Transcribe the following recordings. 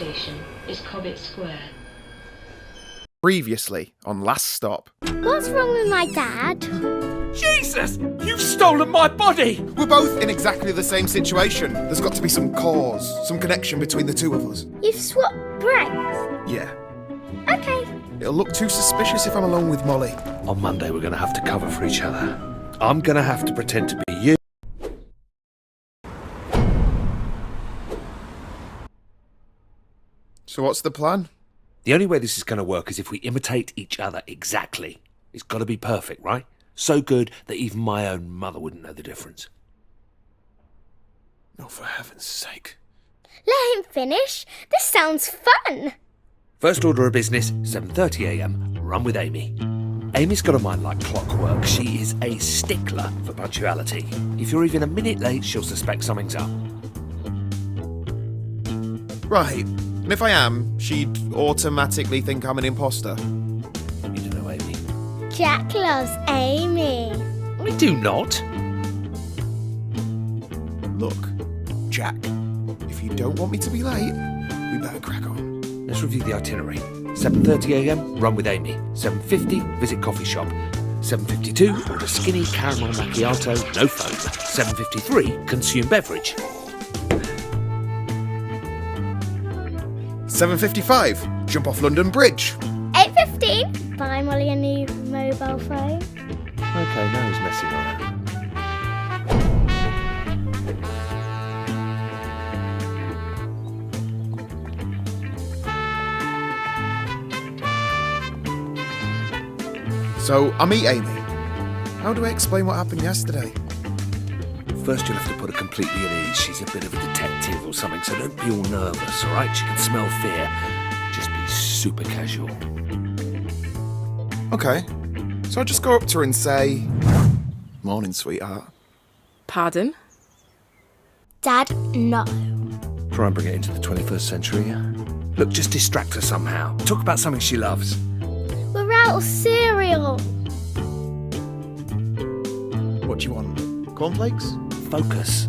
station is Cobbett Square. Previously on Last Stop. What's wrong with my dad? Jesus! You've stolen my body! We're both in exactly the same situation. There's got to be some cause, some connection between the two of us. You've swapped brains? Yeah. Okay. It'll look too suspicious if I'm alone with Molly. On Monday, we're going to have to cover for each other. I'm going to have to pretend to be you. So what's the plan? The only way this is going to work is if we imitate each other exactly. It's got to be perfect, right? So good that even my own mother wouldn't know the difference. Oh, for heaven's sake. Let him finish. This sounds fun. First order of business, 7:30 a.m. Run with Amy. Amy's got a mind like clockwork. She is a stickler for punctuality. If you're even a minute late, she'll suspect something's up. Right. And if I am, she'd automatically think I'm an imposter. You don't know Amy. Jack loves Amy. I do not. Look, Jack, if you don't want me to be late, we better crack on. Let's review the itinerary. 7:30 a.m. Run with Amy. 7:50 visit coffee shop. 7:52 order skinny caramel macchiato, no foam. 7:53 consume beverage. 7:55, jump off London Bridge. 8:15. Buy Molly a new mobile phone. Okay, now he's messing around. So I meet Amy. How do I explain what happened yesterday? First, you'll have to put her completely at ease. She's a bit of a detective or something, so don't be all nervous, all right? She can smell fear. Just be super casual. Okay. So I just go up to her and say, "Morning, sweetheart." Pardon? Dad, no. Try and bring it into the 21st century. Look, just distract her somehow. Talk about something she loves. We're out of cereal. What do you want? Cornflakes? Focus.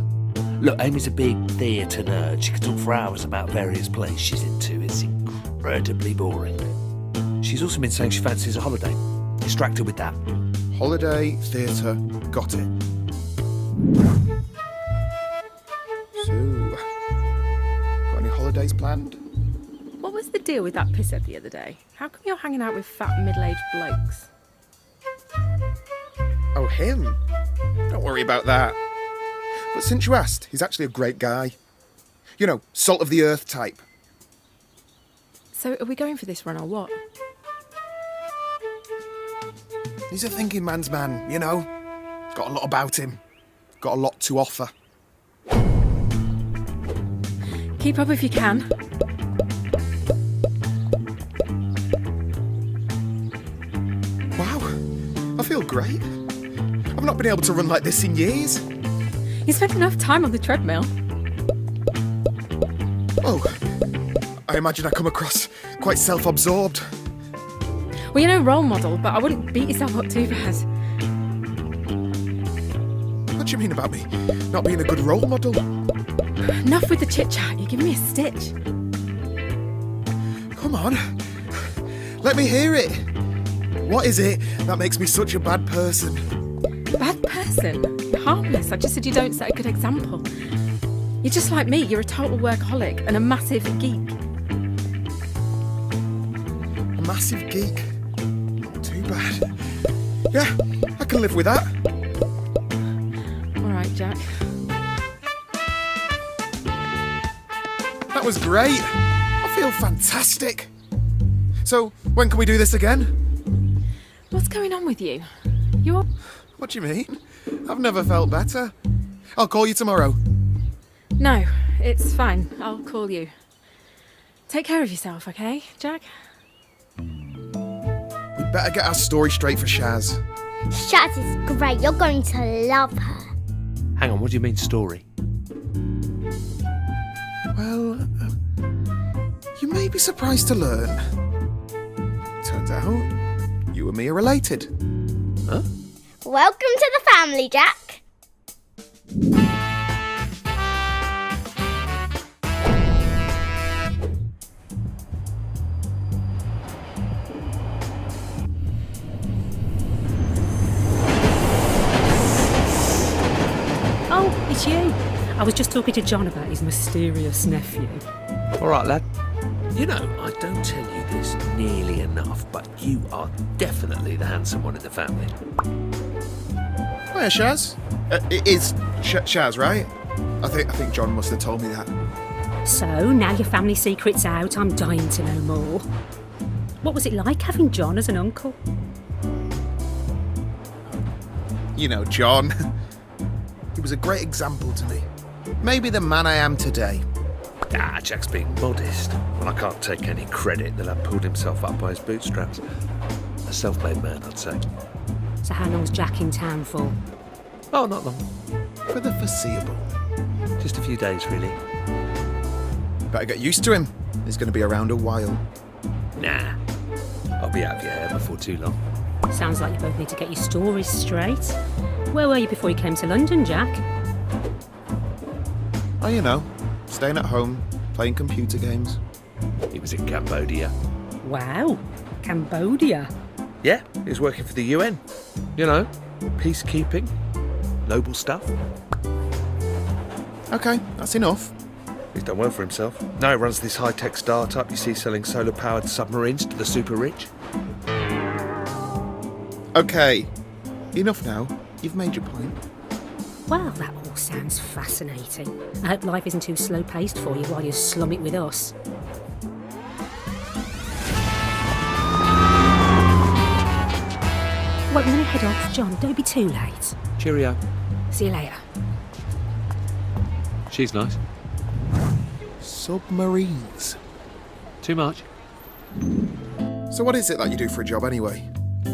Look, Amy's a big theatre nerd. She could talk for hours about various plays she's into. It's incredibly boring. She's also been saying she fancies a holiday. Distract her with that. Holiday, theatre, got it. So, got any holidays planned? What was the deal with that pisshead the other day? How come you're hanging out with fat middle-aged blokes? Oh, him? Don't worry about that. But since you asked, he's actually a great guy. You know, salt of the earth type. So are we going for this run or what? He's a thinking man's man, you know. He's got a lot about him. Got a lot to offer. Keep up if you can. Wow, I feel great. I've not been able to run like this in years. You spent enough time on the treadmill. Oh, I imagine I come across quite self-absorbed. Well, you're no role model, but I wouldn't beat yourself up too bad. What do you mean about me not being a good role model? Enough with the chit-chat. You're giving me a stitch. Come on, let me hear it. What is it that makes me such a bad person? Bad person? You're harmless. I just said you don't set a good example. You're just like me. You're a total workaholic and a massive geek. A massive geek. Not too bad. Yeah, I can live with that. All right, Jack. That was great. I feel fantastic. So, when can we do this again? What's going on with you? You're... What do you mean? I've never felt better. I'll call you tomorrow. No, it's fine. I'll call you. Take care of yourself, okay, Jack? We'd better get our story straight for Shaz. Shaz is great. You're going to love her. Hang on, what do you mean story? Well, you may be surprised to learn. Turns out, you and me are related. Huh? Welcome to the family, Jack. I was just talking to John about his mysterious nephew. All right, lad. You know, I don't tell you this nearly enough, but you are definitely the handsome one in the family. Hiya, Shaz. It is Shaz, right? I think John must have told me that. So, now your family secret's out, I'm dying to know more. What was it like having John as an uncle? You know, John. He was a great example to me. Maybe the man I am today. Ah, Jack's being modest. Well, I can't take any credit that I pulled himself up by his bootstraps. A self-made man, I'd say. So how long's Jack in town for? Oh, not long. For the foreseeable. Just a few days, really. Better get used to him. He's going to be around a while. Nah. I'll be out of your hair before too long. Sounds like you both need to get your stories straight. Where were you before you came to London, Jack? Oh, you know, staying at home, playing computer games. He was in Cambodia. Wow, Cambodia. Yeah, he was working for the UN. You know, peacekeeping. Noble stuff. Okay, that's enough. He's done well for himself. Now he runs this high-tech start-up you see selling solar-powered submarines to the super-rich. Okay, enough now. You've made your point. Well, that all sounds fascinating. I hope life isn't too slow-paced for you while you slum it with us. Well, I'm going to head off, John. Don't be too late. Cheerio. See you later. She's nice. Submarines. Too much? So what is it that you do for a job anyway?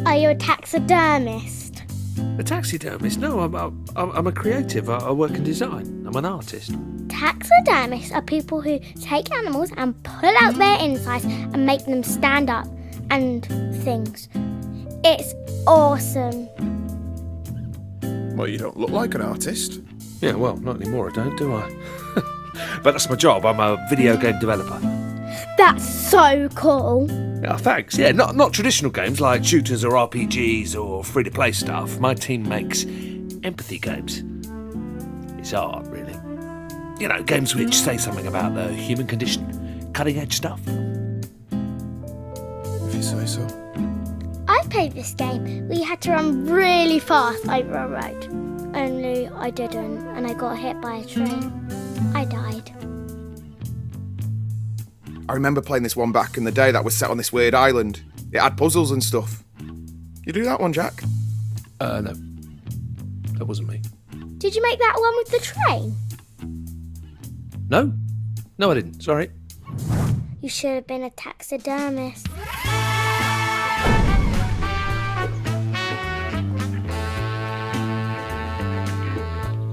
Are you a taxidermist? A taxidermist? No, I'm a creative. I work in design. I'm an artist. Taxidermists are people who take animals and pull out their insides and make them stand up and things. It's awesome. Well, you don't look like an artist. Yeah, well, not anymore, I don't, do I? But that's my job. I'm a video game developer. That's so cool. Yeah, thanks. Yeah, not traditional games like shooters or RPGs or free-to-play stuff. My team makes empathy games. It's art, really. You know, games which say something about the human condition. Cutting-edge stuff. If you say so. I played this game where you had to run really fast over a road. Only I didn't, and I got hit by a train. I died. I remember playing this one back in the day that was set on this weird island. It had puzzles and stuff. You do that one, Jack? No. That wasn't me. Did you make that one with the train? No? No, I didn't. Sorry. You should have been a taxidermist.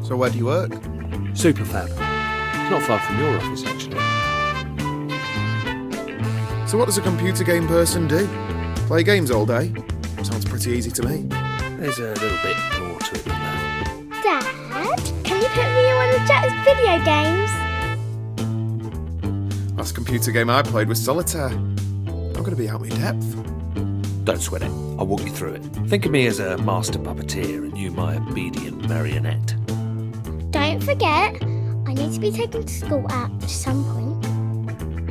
So where do you work? Superfab. It's not far from your office, actually. So what does a computer game person do? Play games all day? Sounds pretty easy to me. There's a little bit more to it than that. Dad, can you put me in one of Jack's video games? Last computer game I played was Solitaire. I'm going to be out of my depth. Don't sweat it. I'll walk you through it. Think of me as a master puppeteer and you my obedient marionette. Don't forget, I need to be taken to school at some point.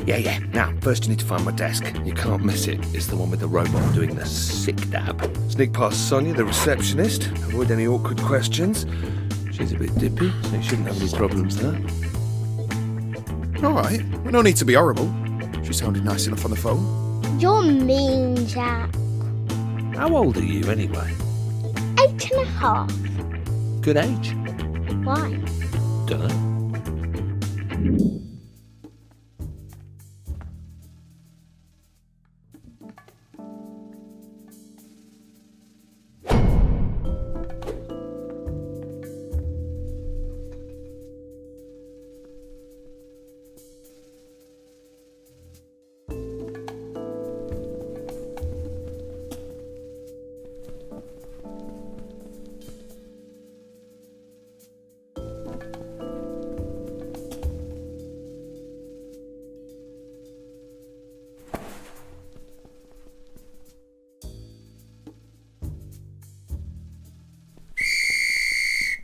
Yeah. Now, first you need to find my desk. You can't miss it. It's the one with the robot doing the sick dab. Sneak past Sonia, the receptionist. Avoid any awkward questions. She's a bit dippy, so you shouldn't have any problems there. All right, we don't need to be horrible. She sounded nice enough on the phone. You're mean, Jack. How old are you, anyway? 8.5. Good age? Why? Dunno.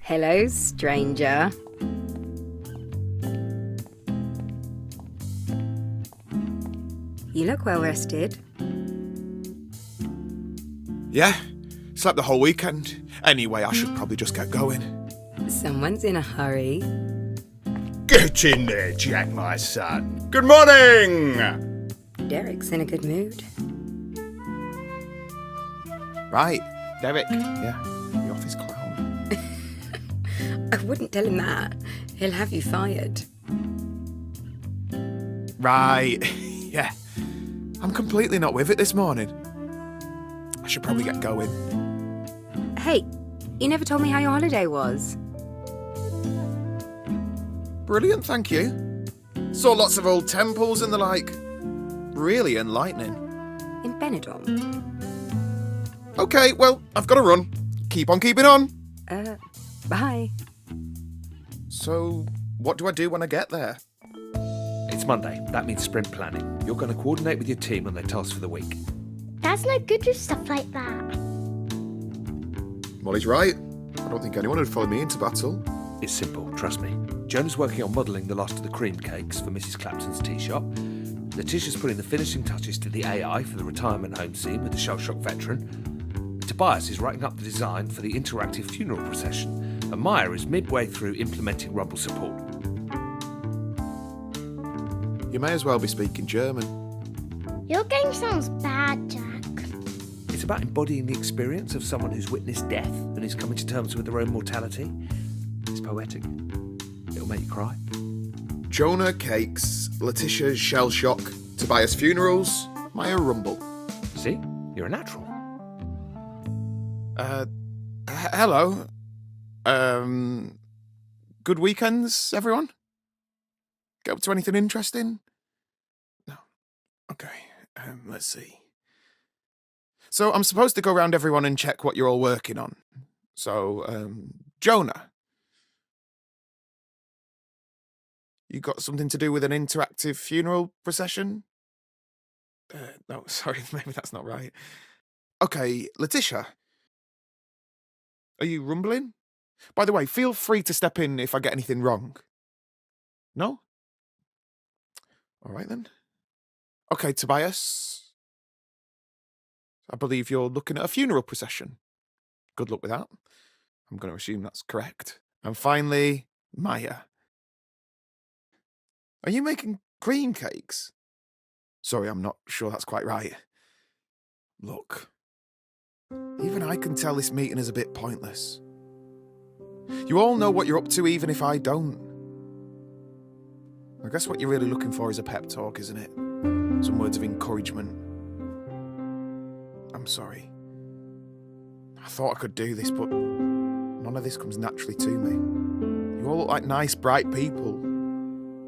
Hello, stranger. You look well rested. Yeah, slept the whole weekend. Anyway, I should probably just get going. Someone's in a hurry. Get in there, Jack, my son. Good morning! Derek's in a good mood. Right, Derek. Yeah, the office clown. I wouldn't tell him that. He'll have you fired. Right, yeah. I'm completely not with it this morning. I should probably get going. Hey, you never told me how your holiday was. Brilliant, thank you. Saw lots of old temples and the like. Really enlightening. In Benidorm. Okay, well, I've got to run. Keep on keeping on. Bye. So, what do I do when I get there? It's Monday. That means sprint planning. You're going to coordinate with your team on their tasks for the week. Dad's no good with stuff like that. Molly's right. I don't think anyone would follow me into battle. It's simple, trust me. Jonah's working on modelling the last of the cream cakes for Mrs. Clapton's tea shop. Letitia's putting the finishing touches to the AI for the retirement home scene with the shell-shock veteran. Tobias is writing up the design for the interactive funeral procession. And Maya is midway through implementing Rumble support. You may as well be speaking German. Your game sounds bad, Jack. It's about embodying the experience of someone who's witnessed death and is coming to terms with their own mortality. It's poetic. It'll make you cry. Jonah cakes, Letitia's shell shock, Tobias funerals, Maya rumble. See? You're a natural. Hello. Good weekends, everyone? Get up to anything interesting? No. Okay, let's see. So I'm supposed to go around everyone and check what you're all working on. So, Jonah. You got something to do with an interactive funeral procession? No, sorry, maybe that's not right. Okay, Letitia. Are you rumbling? By the way, feel free to step in if I get anything wrong. No? All right then. Okay, Tobias. I believe you're looking at a funeral procession. Good luck with that. I'm going to assume that's correct. And finally, Maya. Are you making cream cakes? Sorry, I'm not sure that's quite right. Look, even I can tell this meeting is a bit pointless. You all know what you're up to, even if I don't. I guess what you're really looking for is a pep talk, isn't it? Some words of encouragement. I'm sorry. I thought I could do this, but none of this comes naturally to me. You all look like nice, bright people.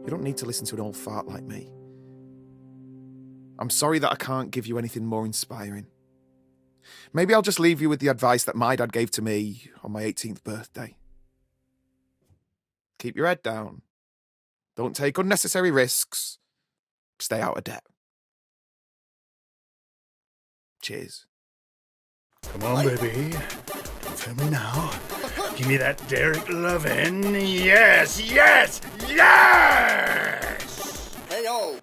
You don't need to listen to an old fart like me. I'm sorry that I can't give you anything more inspiring. Maybe I'll just leave you with the advice that my dad gave to me on my 18th birthday. Keep your head down. Don't take unnecessary risks. Stay out of debt. Cheers. Come on, baby. Don't fail me now. Give me that Derek lovin'. Yes, yes, yes! Hey, yo,